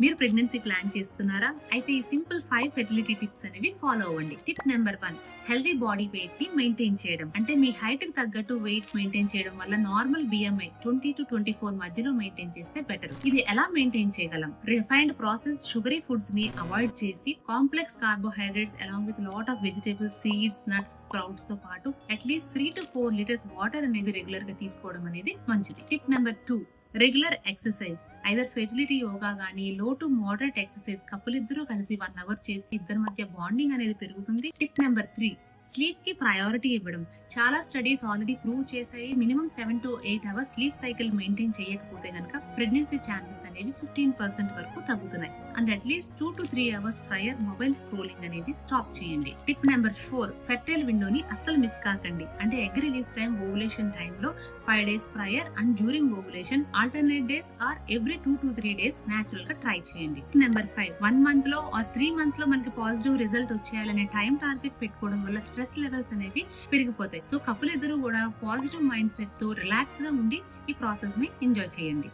మీరు pregnancy plan చేస్తున్నారా? అయితే ఈ సింపుల్ 5 ఫెర్టిలిటీ టిప్స్ అనేవి ఫాలో అవ్వండి. Tip number 1, healthy body weight ని మెయింటైన్ చేయడం. అంటే మీ హైట్ కి తగ్గట్టు వెయిట్ మెయింటైన్ చేయడం వల్ల నార్మల్ BMI 20-24 మధ్యలో మెయింటైన్ చేస్తే బెటర్. ఇది ఎలా మెయింటైన్ చేయగలం? రిఫైన్డ్ ప్రాసెస్ షుగరీ ఫుడ్స్ ని అవాయిడ్ చేసి complex carbohydrates along with lot of vegetables, seeds, nuts, sprouts తో పాటు అట్లీస్ట్ 3-4 లీటర్స్ వాటర్ అనేది రెగ్యులర్ గా తీసుకోవడం అనేది మంచిది. Tip number 2, regular exercise. Either fertility yoga గానీ, లో టు మోడరేట్ ఎక్సర్సైజ్ కపుల్ ఇద్దరు కలిసి 1 అవర్ చేస్తే ఇద్దరి మధ్య బాండింగ్ అనేది పెరుగుతుంది. టిప్ నెంబర్ 3, స్లీప్ కి ప్రయారిటీ ఇవ్వడం. చాలా స్టడీస్ ఆల్రెడీ ప్రూవ్ చేసాయి, minimum 7 to 8 hours sleep cycle maintain చేయకపోతే గనక ప్రెగ్నెన్సీ ఛాన్సెస్ అనేవి 15% వరకు తగ్గుతున్నాయి. And at least 2 to 3 hours prior mobile scrolling అనేది స్టాప్ చేయండి. టిప్ నెంబర్ 4, ఫెర్టైల్ విండోని అస్సలు మిస్ కాకండి. అంటే ఎగ్ రిలీజ్ టైం ఓవులేషన్ టైంలో 5 days prior and during ovulation alternate days or every 2 to 3 days natural గా ట్రై చేయండి. నెంబర్ 5, 1 month లో are 3 months లో మనకి పాజిటివ్ రిజల్ట్ వచ్చేయాలనే టైం టార్గెట్ పెట్టుకోవడం వల్ల స్ట్రెస్ లెవెల్స్ అనేవి పెరిగిపోతాయి. సో కపుల్ ఇద్దరు కూడా పాజిటివ్ మైండ్ సెట్ తో రిలాక్స్ గా ఉండి ఈ ప్రాసెస్ ని ఎంజాయ్ చేయండి.